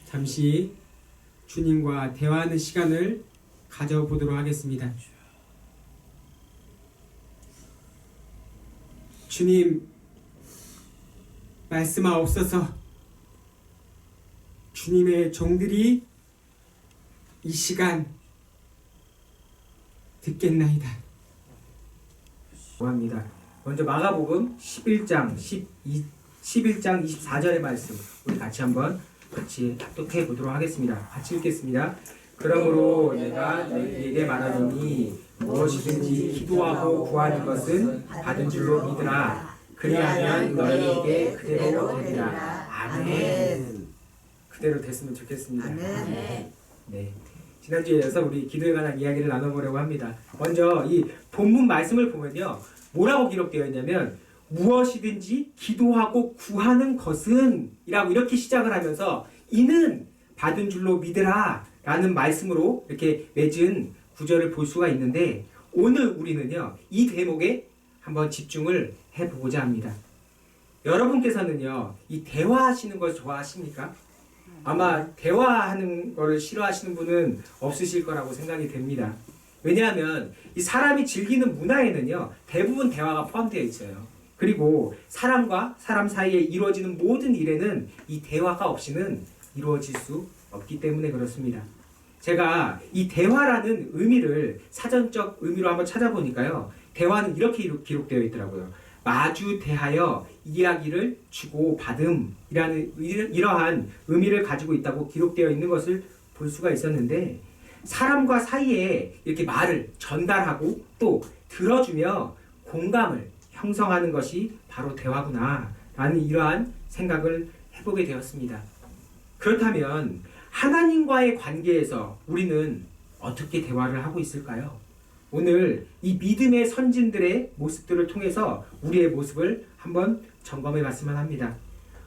잠시 주님과 대화하는 시간을 가져보도록 하겠습니다. 주님, 말씀하옵소서. 주님의 종들이 이 시간 듣겠나이다. 합니다. 먼저 마가복음 11장 24절의 말씀 우리 같이 한번 합독해 보도록 하겠습니다. 같이 읽겠습니다. 그러므로 내가 너희에게 말하노니 무엇이든지 기도하고 구하는 것은 받은 줄로 믿으라. 그리하면 너희에게 그대로 되리라. 아멘. 그대로 됐으면 좋겠습니다. 아멘. 네. 지난주에 이어서 우리 기도에 관한 이야기를 나눠보려고 합니다. 먼저 이 본문 말씀을 보면요, 뭐라고 기록되어 있냐면 무엇이든지 기도하고 구하는 것은 이라고 이렇게 시작을 하면서 이는 받은 줄로 믿으라 라는 말씀으로 이렇게 맺은 구절을 볼 수가 있는데, 오늘 우리는요 이 대목에 한번 집중을 해보고자 합니다. 여러분께서는요 이 대화하시는 걸 좋아하십니까? 아마 대화하는 거를 싫어하시는 분은 없으실 거라고 생각이 됩니다. 왜냐하면 이 사람이 즐기는 문화에는요 대부분 대화가 포함되어 있어요. 그리고 사람과 사람 사이에 이루어지는 모든 일에는 이 대화가 없이는 이루어질 수 없기 때문에 그렇습니다. 제가 이 대화라는 의미를 사전적 의미로 한번 찾아보니까요, 대화는 이렇게 기록되어 있더라고요. 마주 대하여 이야기를 주고 받음이라는 이러한 의미를 가지고 있다고 기록되어 있는 것을 볼 수가 있었는데, 사람과 사이에 이렇게 말을 전달하고 또 들어주며 공감을 형성하는 것이 바로 대화구나 라는 이러한 생각을 해보게 되었습니다. 그렇다면 하나님과의 관계에서 우리는 어떻게 대화를 하고 있을까요? 오늘 이 믿음의 선진들의 모습들을 통해서 우리의 모습을 한번 점검해 봤으면 합니다.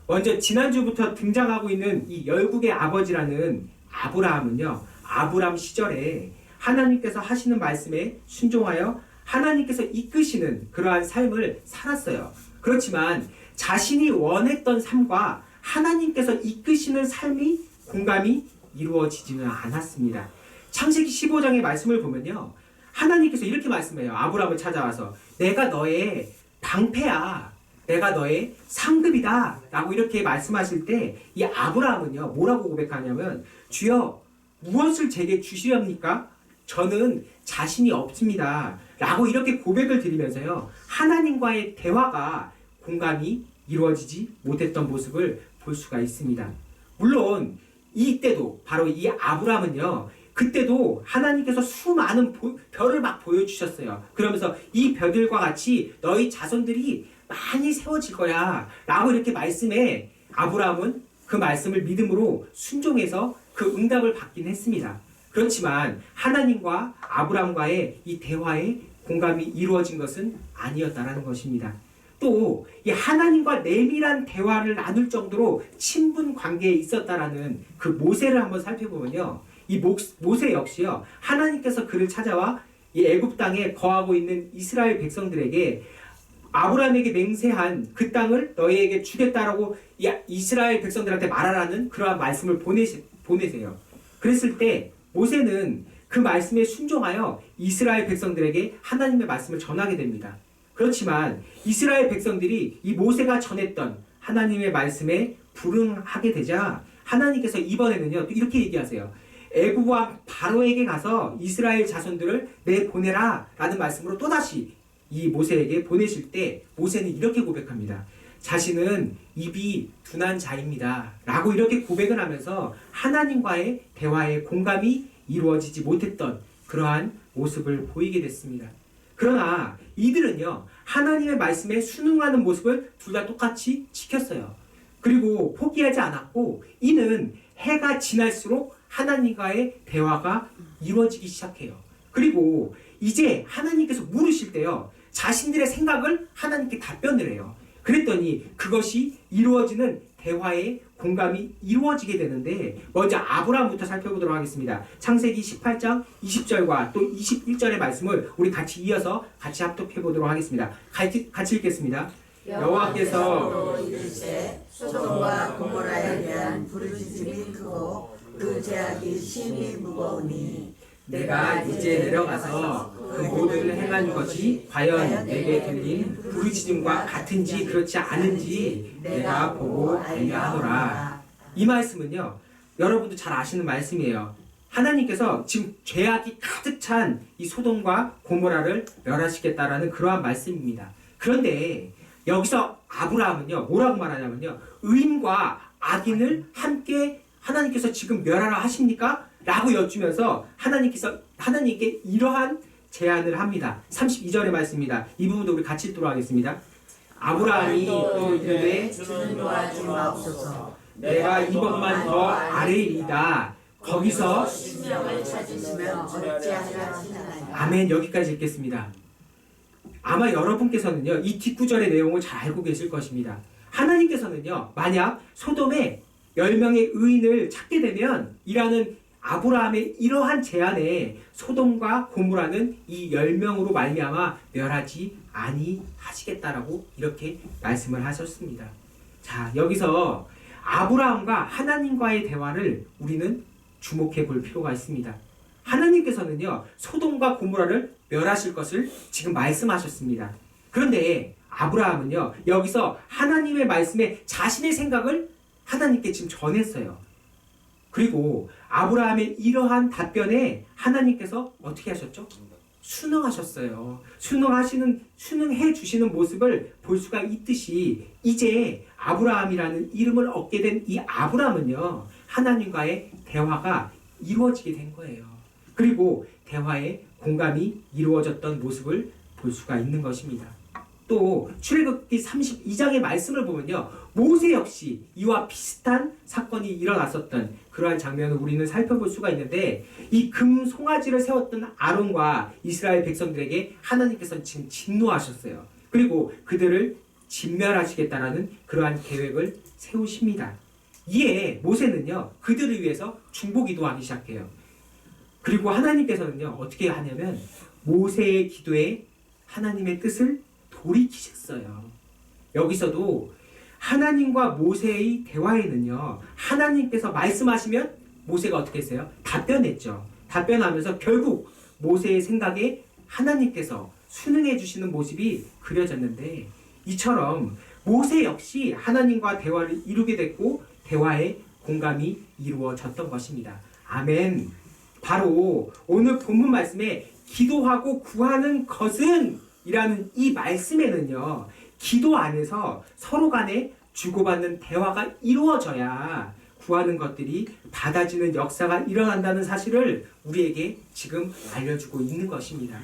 먼저 지난주부터 등장하고 있는 이 열국의 아버지라는 아브라함은요, 아브라함 시절에 하나님께서 하시는 말씀에 순종하여 하나님께서 이끄시는 그러한 삶을 살았어요. 그렇지만 자신이 원했던 삶과 하나님께서 이끄시는 삶이 공감이 이루어지지는 않았습니다. 창세기 15장의 말씀을 보면요, 하나님께서 이렇게 말씀해요. 아브라함을 찾아와서 내가 너의 방패야, 내가 너의 상급이다 라고 이렇게 말씀하실 때 이 아브라함은요 뭐라고 고백하냐면, 주여 무엇을 제게 주시렵니까? 저는 자신이 없습니다 라고 이렇게 고백을 드리면서요 하나님과의 대화가 공감이 이루어지지 못했던 모습을 볼 수가 있습니다. 물론 이때도 바로 이 아브라함은요 그때도 하나님께서 수많은 별을 막 보여주셨어요. 그러면서 이 별들과 같이 너희 자손들이 많이 세워질 거야 라고 이렇게 말씀해 아브라함은 그 말씀을 믿음으로 순종해서 그 응답을 받긴 했습니다. 그렇지만 하나님과 아브라함과의 이 대화에 공감이 이루어진 것은 아니었다라는 것입니다. 또 이 하나님과 내밀한 대화를 나눌 정도로 친분 관계에 있었다라는 그 모세를 한번 살펴보면요, 이 모세 역시요 하나님께서 그를 찾아와 이 애굽 땅에 거하고 있는 이스라엘 백성들에게 아브라함에게 맹세한 그 땅을 너희에게 주겠다라고 이스라엘 백성들한테 말하라는 그러한 말씀을 보내세요. 그랬을 때 모세는 그 말씀에 순종하여 이스라엘 백성들에게 하나님의 말씀을 전하게 됩니다. 그렇지만 이스라엘 백성들이 이 모세가 전했던 하나님의 말씀에 불응하게 되자 하나님께서 이번에는요 또 이렇게 얘기하세요. 애굽 왕 바로에게 가서 이스라엘 자손들을 내보내라 라는 말씀으로 또다시 이 모세에게 보내실 때 모세는 이렇게 고백합니다. 자신은 입이 둔한 자입니다 라고 이렇게 고백을 하면서 하나님과의 대화에 공감이 이루어지지 못했던 그러한 모습을 보이게 됐습니다. 그러나 이들은요 하나님의 말씀에 순응하는 모습을 둘 다 똑같이 지켰어요. 그리고 포기하지 않았고, 이는 해가 지날수록 하나님과의 대화가 이루어지기 시작해요. 그리고 이제 하나님께서 물으실 때요 자신들의 생각을 하나님께 답변을 해요. 그랬더니 그것이 이루어지는 대화의 공감이 이루어지게 되는데, 먼저 아브라함부터 살펴보도록 하겠습니다. 창세기 18장 20절과 또 21절의 말씀을 우리 같이 이어서 같이 합독해 보도록 하겠습니다. 같이 읽겠습니다. 여호와께서 이르시되 소돔과 고모라에 대한 부르짖음이 크고 그 제약이 심히 무거우니 내가 이제 내려가서 그 모든 행한 것이 과연 내게 들린 부르짖음과 같은지 그렇지 않은지 내가 보고 알려 하노라. 이 말씀은요, 여러분도 잘 아시는 말씀이에요. 하나님께서 지금 죄악이 가득 찬 이 소돔과 고모라를 멸하시겠다라는 그러한 말씀입니다. 그런데 여기서 아브라함은요, 뭐라고 말하냐면요, 의인과 악인을 함께 하나님께서 지금 멸하라 하십니까? 라고 여쭈면서 하나님께 이러한 제안을 합니다. 32절의 말씀입니다. 이 부분도 우리 같이 읽도록 하겠습니다. 아브라함이 또 이르되 주는 도와주 마옵소서. 내가 이번만 더 아래이다. 거기서 신명을 찾으시면 어찌하리라 하시나요? 아멘. 여기까지 읽겠습니다. 아마 여러분께서는요, 이 뒷구절의 내용을 잘 알고 계실 것입니다. 하나님께서는요, 만약 소돔에 10명의 의인을 찾게 되면 이라는 아브라함의 이러한 제안에 소돔과 고모라는 이 10명으로 말미암아 멸하지 아니하시겠다라고 이렇게 말씀을 하셨습니다. 자, 여기서 아브라함과 하나님과의 대화를 우리는 주목해 볼 필요가 있습니다. 하나님께서는요, 소돔과 고모라를 멸하실 것을 지금 말씀하셨습니다. 그런데 아브라함은요, 여기서 하나님의 말씀에 자신의 생각을 하나님께 지금 전했어요. 그리고 아브라함의 이러한 답변에 하나님께서 어떻게 하셨죠? 순응하셨어요. 순응해 주시는 모습을 볼 수가 있듯이 이제 아브라함이라는 이름을 얻게 된 이 아브라함은요, 하나님과의 대화가 이루어지게 된 거예요. 그리고 대화의 공감이 이루어졌던 모습을 볼 수가 있는 것입니다. 또 출애굽기 32장의 말씀을 보면요, 모세 역시 이와 비슷한 사건이 일어났었던 그러한 장면을 우리는 살펴볼 수가 있는데, 이 금 송아지를 세웠던 아론과 이스라엘 백성들에게 하나님께서는 지금 진노하셨어요. 그리고 그들을 진멸하시겠다라는 그러한 계획을 세우십니다. 이에 모세는요, 그들을 위해서 중보기도하기 시작해요. 그리고 하나님께서는요, 어떻게 하냐면 모세의 기도에 하나님의 뜻을 돌이키셨어요. 여기서도 하나님과 모세의 대화에는요, 하나님께서 말씀하시면 모세가 어떻게 했어요? 답변했죠. 답변하면서 결국 모세의 생각에 하나님께서 순응해 주시는 모습이 그려졌는데, 이처럼 모세 역시 하나님과 대화를 이루게 됐고 대화의 공감이 이루어졌던 것입니다. 아멘. 바로 오늘 본문 말씀에 기도하고 구하는 것은 이라는 이 말씀에는요, 기도 안에서 서로 간에 주고받는 대화가 이루어져야 구하는 것들이 받아지는 역사가 일어난다는 사실을 우리에게 지금 알려주고 있는 것입니다.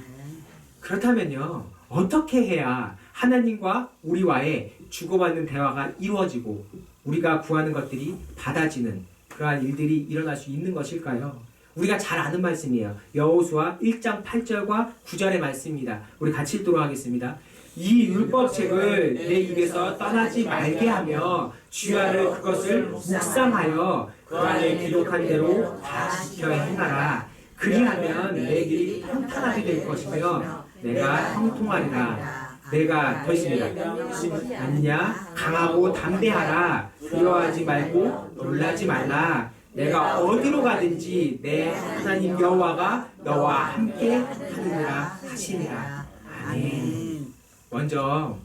그렇다면요, 어떻게 해야 하나님과 우리와의 주고받는 대화가 이루어지고 우리가 구하는 것들이 받아지는 그러한 일들이 일어날 수 있는 것일까요? 우리가 잘 아는 말씀이에요. 여호수아 1장 8절과 9절의 말씀입니다. 우리 같이 읽도록 하겠습니다. 이 율법책을 내 입에서 떠나지 말게 하며 주야를 그것을 묵상하여 그 안에 기록한 대로 다 지켜 행하라. 그리하면 내 길이 평탄하게 될 것이며 내가 형통하리라. 내가 더 있습니다. 아니냐? 강하고 담대하라. 두려워하지 말고 놀라지 말라. 내가 어디로 가든지 내 하나님 여호와가 너와 함께 하느니라 하시니라. 아멘. 먼저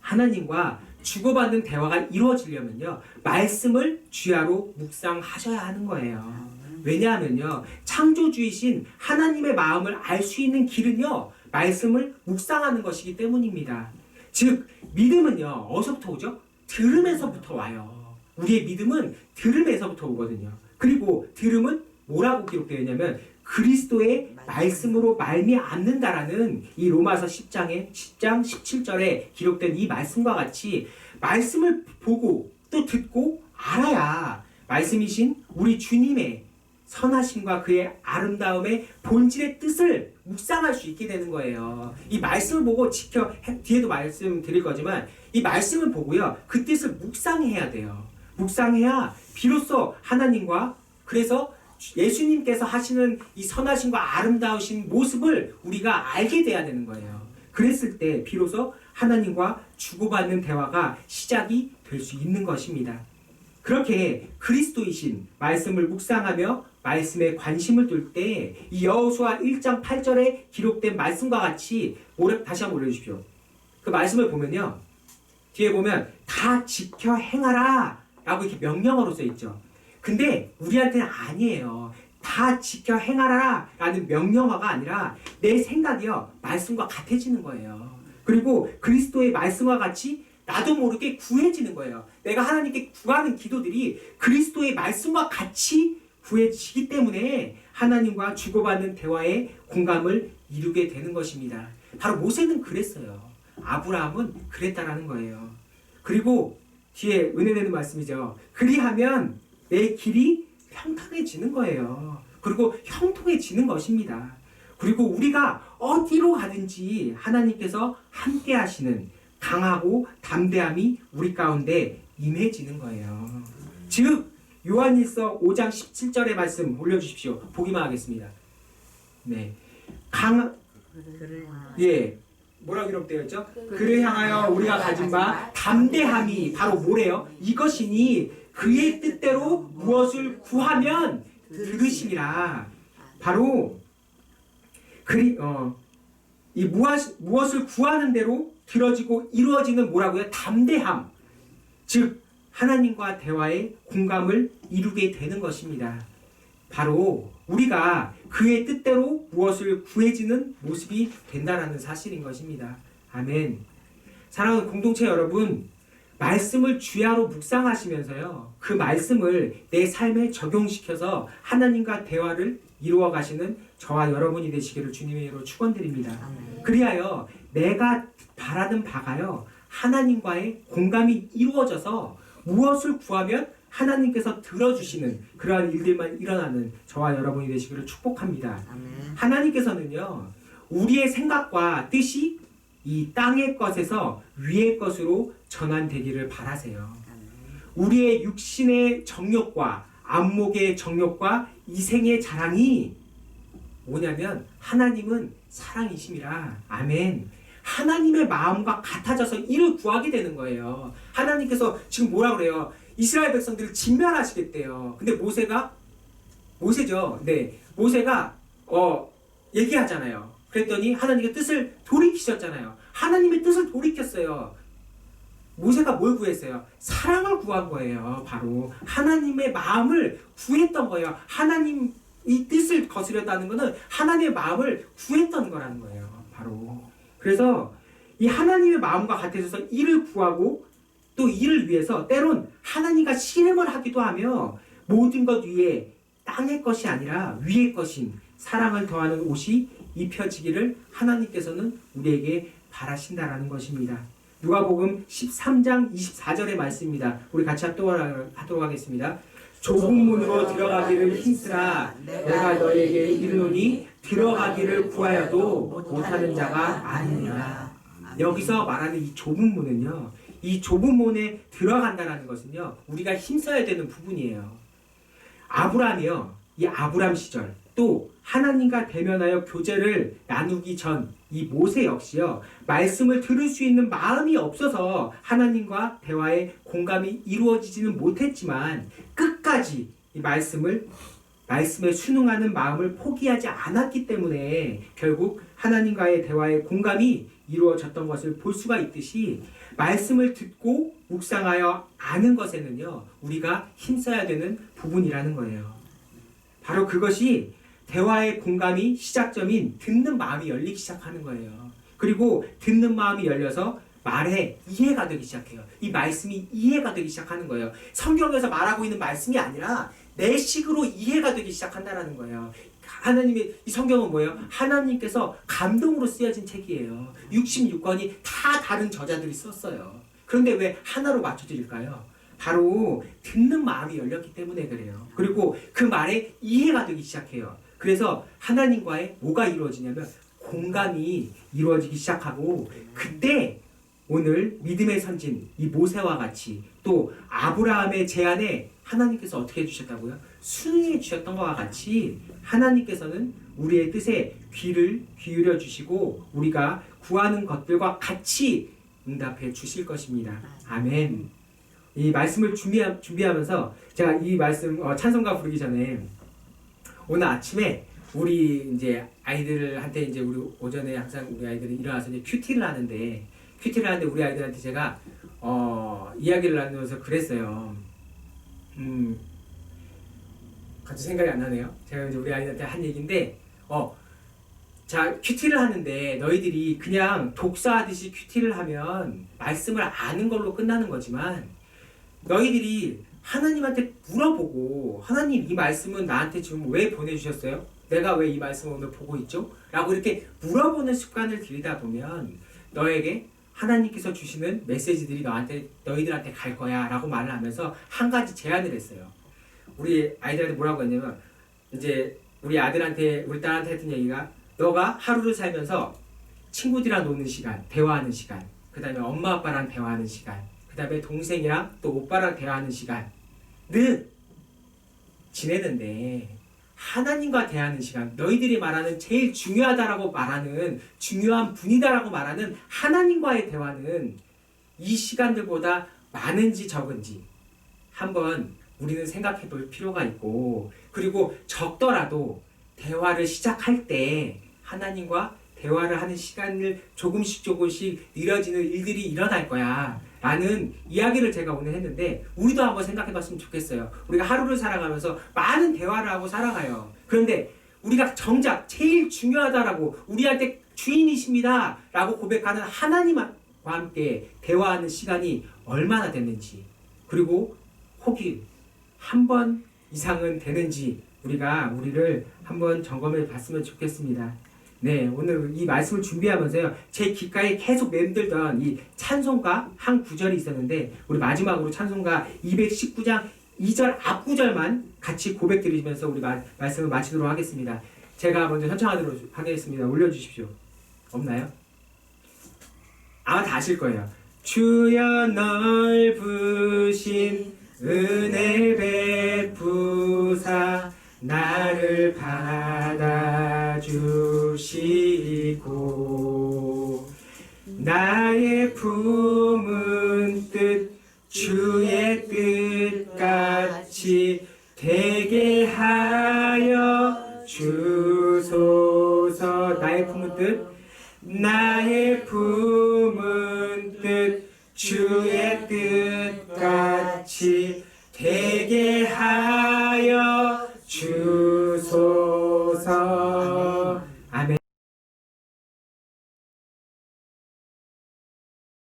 하나님과 주고받는 대화가 이루어지려면요, 말씀을 주야로 묵상하셔야 하는 거예요. 왜냐하면요, 창조주이신 하나님의 마음을 알 수 있는 길은요, 말씀을 묵상하는 것이기 때문입니다. 즉 믿음은요, 어디서부터 오죠? 들으면서부터 와요. 우리의 믿음은 들음에서부터 오거든요. 그리고 들음은 뭐라고 기록되어 있냐면 그리스도의 말씀으로 말미암는다라는 이 로마서 10장 17절에 기록된 이 말씀과 같이 말씀을 보고 또 듣고 알아야 말씀이신 우리 주님의 선하심과 그의 아름다움의 본질의 뜻을 묵상할 수 있게 되는 거예요. 이 말씀을 보고 뒤에도 말씀드릴 거지만 이 말씀을 보고요, 그 뜻을 묵상해야 돼요. 묵상해야 비로소 하나님과, 그래서 예수님께서 하시는 이 선하심과 아름다우신 모습을 우리가 알게 돼야 되는 거예요. 그랬을 때 비로소 하나님과 주고받는 대화가 시작이 될 수 있는 것입니다. 그렇게 그리스도이신 말씀을 묵상하며 말씀에 관심을 둘 때 이 여호수아 1장 8절에 기록된 말씀과 같이 다시 한번 올려주십시오. 그 말씀을 보면요, 뒤에 보면 다 지켜 행하라 라고 이렇게 명령어로 써 있죠. 근데 우리한테는 아니에요. 다 지켜 행하라 라는 명령어가 아니라 내 생각이요, 말씀과 같아지는 거예요. 그리고 그리스도의 말씀과 같이 나도 모르게 구해지는 거예요. 내가 하나님께 구하는 기도들이 그리스도의 말씀과 같이 구해지기 때문에 하나님과 주고받는 대화에 공감을 이루게 되는 것입니다. 바로 모세는 그랬어요. 아브라함은 그랬다라는 거예요. 그리고 뒤에 은혜되는 말씀이죠. 그리하면 내 길이 평탄해지는 거예요. 그리고 형통해지는 것입니다. 그리고 우리가 어디로 가든지 하나님께서 함께 하시는 강하고 담대함이 우리 가운데 임해지는 거예요. 즉 요한일서 5장 17절의 말씀 올려주십시오. 보기만 하겠습니다. 네, 뭐라고 기록되어 있죠? 그를 향하여 우리가 가진 바 담대함이 바로 뭐래요? 이것이니 그의 뜻대로 무엇을 구하면 들으시리라. 바로 이 무엇을 구하는 대로 들어지고 이루어지는 뭐라고요? 담대함. 즉 하나님과 대화에 공감을 이루게 되는 것입니다. 바로 우리가 그의 뜻대로 무엇을 구해지는 모습이 된다라는 사실인 것입니다. 아멘. 사랑하는 공동체 여러분, 말씀을 주야로 묵상하시면서요, 그 말씀을 내 삶에 적용시켜서 하나님과 대화를 이루어 가시는 저와 여러분이 되시기를 주님의 이름으로 축원드립니다. 그리하여 내가 바라는 바가요, 하나님과의 공감이 이루어져서 무엇을 구하면 하나님께서 들어주시는 그러한 일들만 일어나는 저와 여러분이 되시기를 축복합니다. 하나님께서는요, 우리의 생각과 뜻이 이 땅의 것에서 위의 것으로 전환되기를 바라세요. 우리의 육신의 정욕과 안목의 정욕과 이생의 자랑이 뭐냐면 하나님은 사랑이심이라. 아멘. 하나님의 마음과 같아져서 이를 구하게 되는 거예요. 하나님께서 지금 뭐라 그래요? 이스라엘 백성들을 진멸하시겠대요. 근데 모세죠. 네, 모세가 얘기하잖아요. 그랬더니 하나님의 뜻을 돌이키셨잖아요. 하나님의 뜻을 돌이켰어요. 모세가 뭘 구했어요? 사랑을 구한 거예요. 바로 하나님의 마음을 구했던 거예요. 하나님 이 뜻을 거스렸다는 것은 하나님의 마음을 구했던 거라는 거예요. 바로. 그래서 이 하나님의 마음과 같아져서 이를 구하고 또 이를 위해서 때론 하나님과 씨름을 하기도 하며 모든 것 위에 땅의 것이 아니라 위의 것인 사랑을 더하는 옷이 입혀지기를 하나님께서는 우리에게 바라신다라는 것입니다. 누가복음 13장 24절의 말씀입니다. 우리 같이 하도록 하겠습니다. 좁은 문으로 들어가기를 힘쓰라. 내가 너에게 이르노니 들어가기를 구하여도 못하는 자가 아니니라. 여기서 말하는 이 좁은 문은요, 이 좁은 문에 들어간다는 것은요, 우리가 힘써야 되는 부분이에요. 아브라함이요, 이 아브라함 시절 또 하나님과 대면하여 교제를 나누기 전 이 모세 역시요, 말씀을 들을 수 있는 마음이 없어서 하나님과 대화의 공감이 이루어지지는 못했지만 끝까지 이 말씀에 순응하는 마음을 포기하지 않았기 때문에 결국 하나님과의 대화의 공감이 이루어졌던 것을 볼 수가 있듯이 말씀을 듣고 묵상하여 아는 것에는요, 우리가 힘써야 되는 부분이라는 거예요. 바로 그것이 대화의 공감이 시작점인 듣는 마음이 열리기 시작하는 거예요. 그리고 듣는 마음이 열려서 말에 이해가 되기 시작해요. 이 말씀이 이해가 되기 시작하는 거예요. 성경에서 말하고 있는 말씀이 아니라 내 식으로 이해가 되기 시작한다는 거예요. 하나님의 이 성경은 뭐예요? 하나님께서 감동으로 쓰여진 책이에요. 66권이 다 다른 저자들이 썼어요. 그런데 왜 하나로 맞춰질까요? 바로 듣는 마음이 열렸기 때문에 그래요. 그리고 그 말에 이해가 되기 시작해요. 그래서 하나님과의 뭐가 이루어지냐면 공감이 이루어지기 시작하고, 그때 오늘 믿음의 선진 이 모세와 같이 또 아브라함의 제안에 하나님께서 어떻게 해주셨다고요? 순응해 주셨던 것과 같이 하나님께서는 우리의 뜻에 귀를 기울여 주시고 우리가 구하는 것들과 같이 응답해 주실 것입니다. 아멘. 이 말씀을 준비하면서 제가 이 말씀 찬송가 부르기 전에 오늘 아침에 우리 이제 아이들한테 이제 우리 오전에 항상 우리 아이들이 일어나서 이제 큐티를 하는데 우리 아이들한테 제가 이야기를 나누면서 그랬어요. 갑자기 생각이 안 나네요. 제가 이제 우리 아이들한테 한 얘기인데 자, 큐티를 하는데 너희들이 그냥 독서하듯이 큐티를 하면 말씀을 아는 걸로 끝나는 거지만 너희들이 하나님한테 물어보고 하나님 이 말씀은 나한테 지금 왜 보내주셨어요? 내가 왜 이 말씀을 오늘 보고 있죠? 라고 이렇게 물어보는 습관을 들이다 보면 너에게 하나님께서 주시는 메시지들이 너희들한테 갈 거야 라고 말을 하면서 한 가지 제안을 했어요. 우리 아이들한테 뭐라고 했냐면 이제 우리 딸한테 했던 얘기가 너가 하루를 살면서 친구들이랑 노는 시간, 대화하는 시간, 그 다음에 엄마 아빠랑 대화하는 시간, 그 다음에 동생이랑 또 오빠랑 대화하는 시간을 지내는데 하나님과 대하는 시간, 너희들이 말하는 제일 중요하다라고 말하는 중요한 분이다라고 말하는 하나님과의 대화는 이 시간들보다 많은지 적은지 한번 우리는 생각해 볼 필요가 있고, 그리고 적더라도 대화를 시작할 때 하나님과 대화를 하는 시간을 조금씩 늘어지는 일들이 일어날 거야 라는 이야기를 제가 오늘 했는데 우리도 한번 생각해 봤으면 좋겠어요. 우리가 하루를 살아가면서 많은 대화를 하고 살아가요. 그런데 우리가 정작 제일 중요하다라고 우리한테 주인이십니다 라고 고백하는 하나님과 함께 대화하는 시간이 얼마나 됐는지, 그리고 혹이 한 번 이상은 되는지 우리를 한번 점검해 봤으면 좋겠습니다. 네, 오늘 이 말씀을 준비하면서요, 제 귓가에 계속 맴들던 이 찬송가 한 구절이 있었는데, 우리 마지막으로 찬송가 219장 2절 앞구절만 같이 고백 드리면서 우리 말씀을 마치도록 하겠습니다. 제가 먼저 현창하도록 하겠습니다. 올려주십시오. 없나요? 아마 다 아실 거예요. 주여 넓으신 은혜 베푸사 나를 받아주시고 나의 품은 뜻 주의 뜻같이 되게 하여 주소서. 나의 품은 뜻 주의 뜻같이 되게 하여